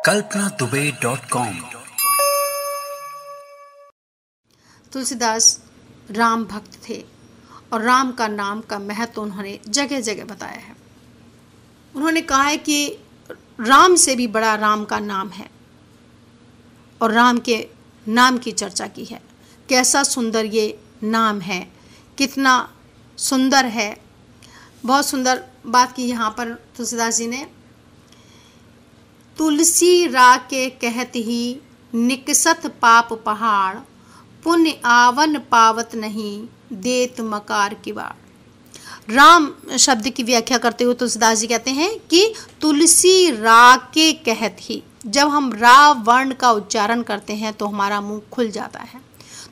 kalpanaDubey.com। Tulsidas Ram भक्त थे और राम का नाम का महत्व उन्होंने जगह जगह बताया है। उन्होंने कहा है कि राम से भी बड़ा राम का नाम है और राम के नाम की चर्चा की है। कैसा सुंदर ये नाम है, कितना सुंदर है। बहुत सुंदर बात की यहाँ पर तुलसीदास जी ने। तुलसी रा के कहत ही निकसत पाप पहाड़, पुण्य आवन पावत नहीं देत मकार की बाड़। राम शब्द की व्याख्या करते हुए तुलसीदास जी कहते हैं कि तुलसी रा के कहत ही, जब हम रा वर्ण का उच्चारण करते हैं तो हमारा मुंह खुल जाता है।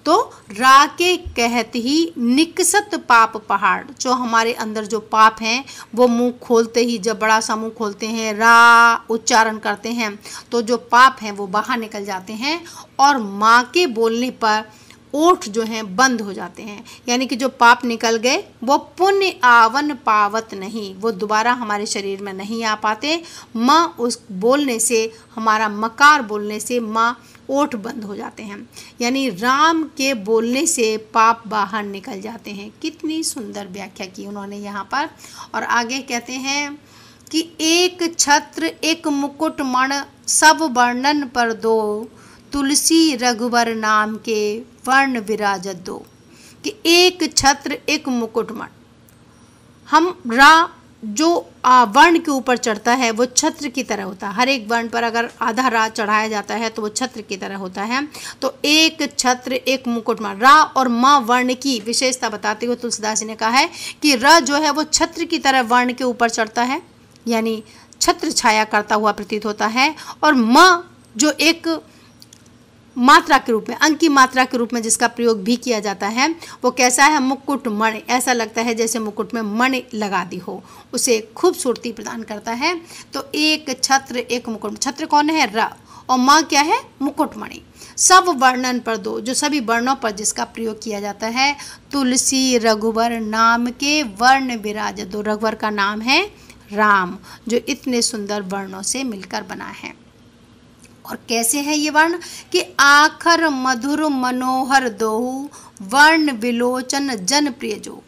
तो रा के कहत ही निकसत पाप पहाड़, जो हमारे अंदर जो पाप हैं वो मुंह खोलते ही, जब बड़ा सा मुंह खोलते हैं, रा उच्चारण करते हैं तो जो पाप हैं वो बाहर निकल जाते हैं और माँ के बोलने पर ओठ जो हैं बंद हो जाते हैं। यानी कि जो पाप निकल गए वो पुण्य आवन पावत नहीं, वो दोबारा हमारे शरीर में नहीं आ पाते। माँ उस बोलने से, हमारा मकार बोलने से माँ ओठ बंद हो जाते हैं। यानी राम के बोलने से पाप बाहर निकल जाते हैं। कितनी सुंदर व्याख्या की उन्होंने यहाँ पर। और आगे कहते हैं कि एक छत्र एक मुकुट मण सब वर्णन पर दो, तुलसी रघुवर नाम के वर्ण विराजत दो। कि एक छत्र एक मुकुट मण, हम रा जो वर्ण के ऊपर चढ़ता है वो छत्र की तरह होता है। हर एक वर्ण पर अगर आधा रा चढ़ाया जाता है तो वो छत्र की तरह होता है। तो एक छत्र एक मुकुट मण, रा और माँ वर्ण की विशेषता बताते हुए तुलसीदास जी ने कहा है कि र जो है वो छत्र की तरह वर्ण के ऊपर चढ़ता है, यानी छत्र छाया करता हुआ प्रतीत होता है। और माँ जो एक मात्रा के रूप में, अंक की मात्रा के रूप में जिसका प्रयोग भी किया जाता है, वो कैसा है, मुकुट मणि, ऐसा लगता है जैसे मुकुट में मणि लगा दी हो, उसे खूबसूरती प्रदान करता है। तो एक छत्र एक मुकुट, छत्र कौन है, र, और माँ क्या है, मुकुट मणि। सब वर्णन पर दो, जो सभी वर्णों पर जिसका प्रयोग किया जाता है। तुलसी रघुवर नाम के वर्ण विराज दो, रघुवर का नाम है राम, जो इतने सुंदर वर्णों से मिलकर बना है। और कैसे है ये वर्ण कि आखर मधुर मनोहर दोहु, वर्ण विलोचन जन प्रिय जो।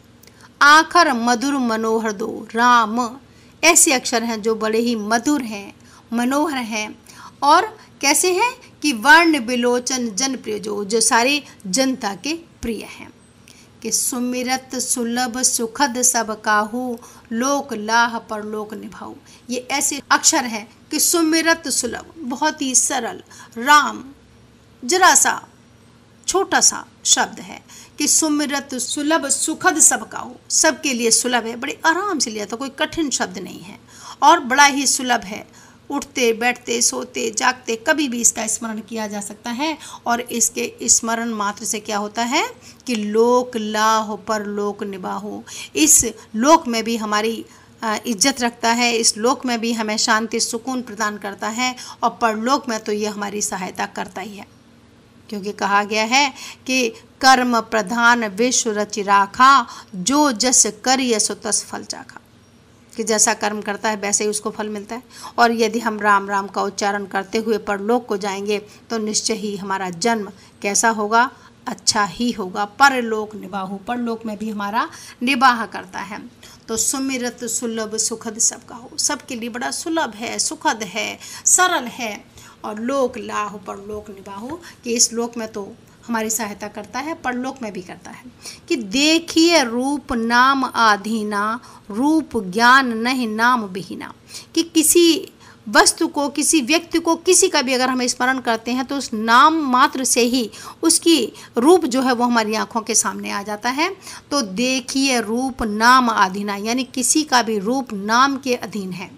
आखर मधुर मनोहर दो, राम ऐसे अक्षर हैं जो बड़े ही मधुर हैं, मनोहर हैं। और कैसे हैं कि वर्ण विलोचन जन प्रिय जो सारी जनता के प्रिय हैं। कि सुमिरत सुलभ सुखद सब काहू, लोक लाह पर लोक निभाऊ। ये ऐसे अक्षर हैं कि सुमिरत सुलभ, बहुत ही सरल, राम जरा सा छोटा सा शब्द है कि सुमिरत सुलभ सुखद सब काहू, सबके लिए सुलभ है, बड़े आराम से लिया था, कोई कठिन शब्द नहीं है और बड़ा ही सुलभ है। उठते बैठते सोते जागते कभी भी इसका स्मरण किया जा सकता है। और इसके स्मरण मात्र से क्या होता है कि लोक लाह पर लोक निभाहु, इस लोक में भी हमारी इज्जत रखता है, इस लोक में भी हमें शांति सुकून प्रदान करता है और परलोक में तो ये हमारी सहायता करता ही है। क्योंकि कहा गया है कि कर्म प्रधान विश्व रचि राखा, जो जस करिय सो तस फल चाखा। कि जैसा कर्म करता है वैसे ही उसको फल मिलता है। और यदि हम राम राम का उच्चारण करते हुए परलोक को जाएंगे तो निश्चय ही हमारा जन्म कैसा होगा, अच्छा ही होगा। परलोक निबाहु, परलोक में भी हमारा निबाह करता है। तो सुमिरत सुलभ सुखद सबका हो, सबके लिए बड़ा सुलभ है, सुखद है, सरल है। और लोक लाह परलोक निबाहु, कि इस लोक में तो हमारी सहायता करता है, परलोक में भी करता है। कि देखिए रूप नाम आधीना, रूप ज्ञान नहीं नाम बिहीना। कि किसी वस्तु को, किसी व्यक्ति को, किसी का भी अगर हम स्मरण करते हैं तो उस नाम मात्र से ही उसकी रूप जो है वो हमारी आंखों के सामने आ जाता है। तो देखिए रूप नाम आधीना, यानी किसी का भी रूप नाम के अधीन है।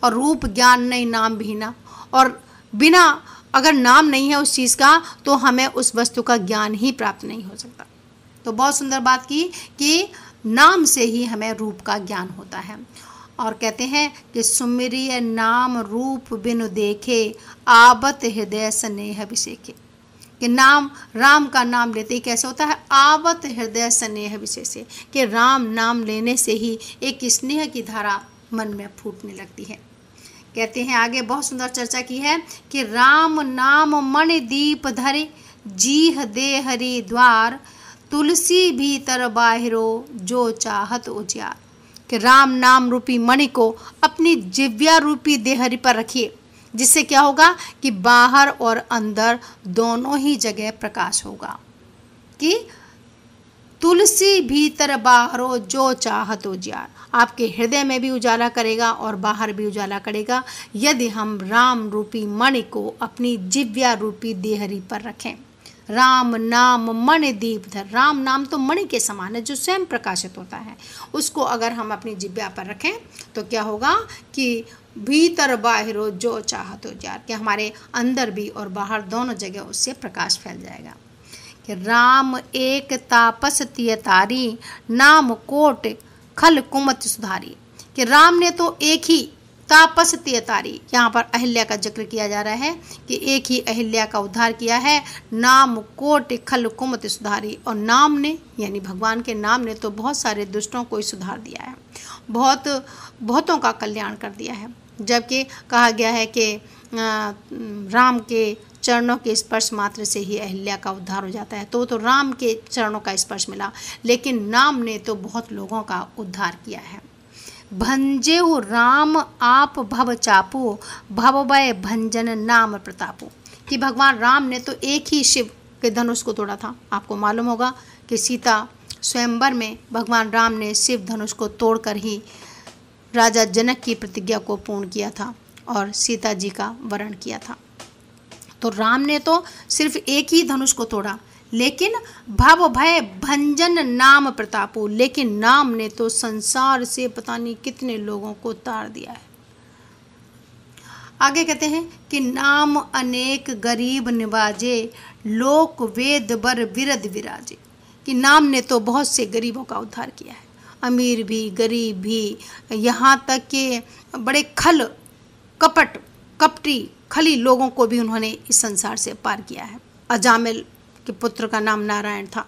और रूप ज्ञान नहीं नाम बिहीना, और बिना अगर नाम नहीं है उस चीज़ का तो हमें उस वस्तु का ज्ञान ही प्राप्त नहीं हो सकता। तो बहुत सुंदर बात की कि नाम से ही हमें रूप का ज्ञान होता है। और कहते हैं कि सुमिरिय नाम रूप बिनु देखे, आवत हृदय स्नेह विषेखे। कि नाम, राम का नाम लेते ही कैसे होता है, आवत हृदय स्नेह विशेषे, कि राम नाम लेने से ही एक स्नेह की धारा मन में फूटने लगती है। कहते हैं आगे, बहुत सुंदर चर्चा की है कि राम नाम मणि दीप धरे, जीह दे हरि द्वार, तुलसी भीतर बाहिरो जो चाहत उजियार। कि राम नाम रूपी मणि को अपनी जिव्या रूपी देहरी पर रखिए, जिससे क्या होगा कि बाहर और अंदर दोनों ही जगह प्रकाश होगा। कि तुलसी भीतर बाहरो जो चाहत उजियार, आपके हृदय में भी उजाला करेगा और बाहर भी उजाला करेगा यदि हम राम रूपी मणि को अपनी जिव्या रूपी देहरी पर रखें। राम नाम मणि दीप धर, राम नाम तो मणि के समान है जो स्वयं प्रकाशित होता है, उसको अगर हम अपनी जिव्या पर रखें तो क्या होगा कि भीतर बाहिरो जो चाहत उजियार, कि हमारे अंदर भी और बाहर दोनों जगह उससे प्रकाश फैल जाएगा। कि राम एक तापस तियतारी, नाम कोट खल कुमत सुधारी। कि राम ने तो एक ही तापस तियतारी, यहाँ पर अहिल्या का जिक्र किया जा रहा है कि एक ही अहिल्या का उद्धार किया है, नाम कोट खल कुमत सुधारी। और नाम ने यानी भगवान के नाम ने तो बहुत सारे दुष्टों को सुधार दिया है, बहुतों का कल्याण कर दिया है। जबकि कहा गया है कि राम के चरणों के स्पर्श मात्र से ही अहिल्या का उद्धार हो जाता है, तो राम के चरणों का स्पर्श मिला, लेकिन नाम ने तो बहुत लोगों का उद्धार किया है। भंजेउ राम आप भव चापू, भव भय भंजन नाम प्रतापू। कि भगवान राम ने तो एक ही शिव के धनुष को तोड़ा था। आपको मालूम होगा कि सीता स्वयंवर में भगवान राम ने शिव धनुष को तोड़कर ही राजा जनक की प्रतिज्ञा को पूर्ण किया था और सीता जी का वरण किया था। तो राम ने तो सिर्फ एक ही धनुष को तोड़ा, लेकिन भव भय भंजन नाम प्रतापो, लेकिन नाम ने तो संसार से पता नहीं कितने लोगों को तार दिया है। आगे कहते हैं कि नाम अनेक गरीब निवाजे, लोक वेद बर विरद विराजे। कि नाम ने तो बहुत से गरीबों का उद्धार किया है, अमीर भी गरीब भी, यहाँ तक कि बड़े खल कपट कपटी खली लोगों को भी उन्होंने इस संसार से पार किया है। अजामिल के पुत्र का नाम नारायण था।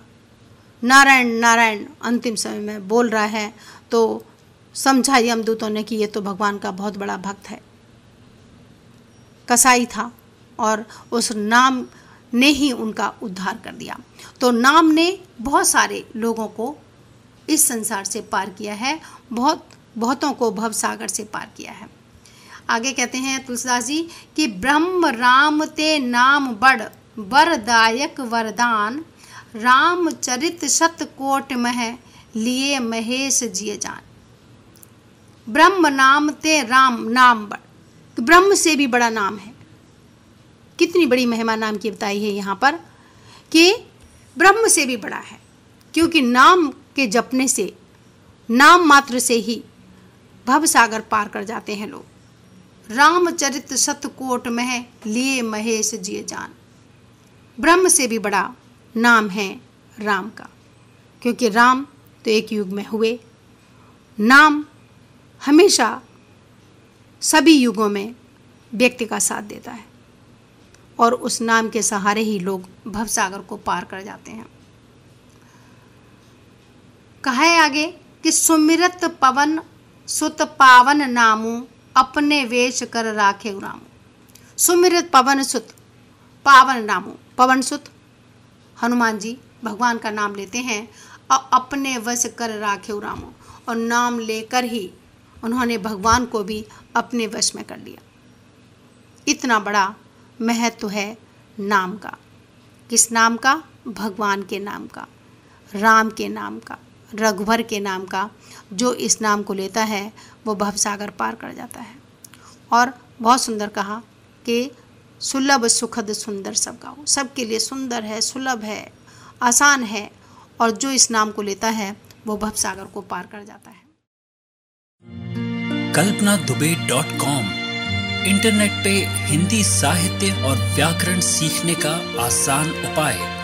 नारायण नारायण अंतिम समय में बोल रहा है तो समझा यमदूतों ने कि ये तो भगवान का बहुत बड़ा भक्त है। कसाई था और उस नाम ने ही उनका उद्धार कर दिया। तो नाम ने बहुत सारे लोगों को इस संसार से पार किया है, बहुतों को भव सागर से पार किया है। आगे कहते हैं तुलसीदास जी कि ब्रह्म राम ते नाम बड़, वरदायक वरदान, रामचरित शत कोट मह, लिए महेश जिय जान। ब्रह्म नाम ते राम नाम बड़, ब्रह्म से भी बड़ा नाम है। कितनी बड़ी महिमा नाम की बताई है यहाँ पर कि ब्रह्म से भी बड़ा है, क्योंकि नाम के जपने से, नाम मात्र से ही भव सागर पार कर जाते हैं लोग। रामचरित शतकोट मह, लिए महेश जिय जान। ब्रह्म से भी बड़ा नाम है राम का, क्योंकि राम तो एक युग में हुए। नाम हमेशा सभी युगों में व्यक्ति का साथ देता है और उस नाम के सहारे ही लोग भवसागर को पार कर जाते हैं। कहा है आगे कि सुमिरत पवन सुत पावन नामू, अपने वेश कर राखे रामू। सुमिरत पवन सुत पावन नामू, पवन सुत हनुमान जी भगवान का नाम लेते हैं और अपने वश कर राखे रामू, और नाम लेकर ही उन्होंने भगवान को भी अपने वश में कर लिया। इतना बड़ा महत्व है नाम का। किस नाम का? भगवान के नाम का, राम के नाम का, रघुवर के नाम का। जो इस नाम को लेता है वो भवसागर पार कर जाता है। और बहुत सुंदर कहा कि सुलभ सुखद सुंदर सब गाओ। सबके लिए सुंदर है, सुलभ है, आसान है, और जो इस नाम को लेता है वो भवसागर को पार कर जाता है। kalpanadube.com इंटरनेट पे हिंदी साहित्य और व्याकरण सीखने का आसान उपाय।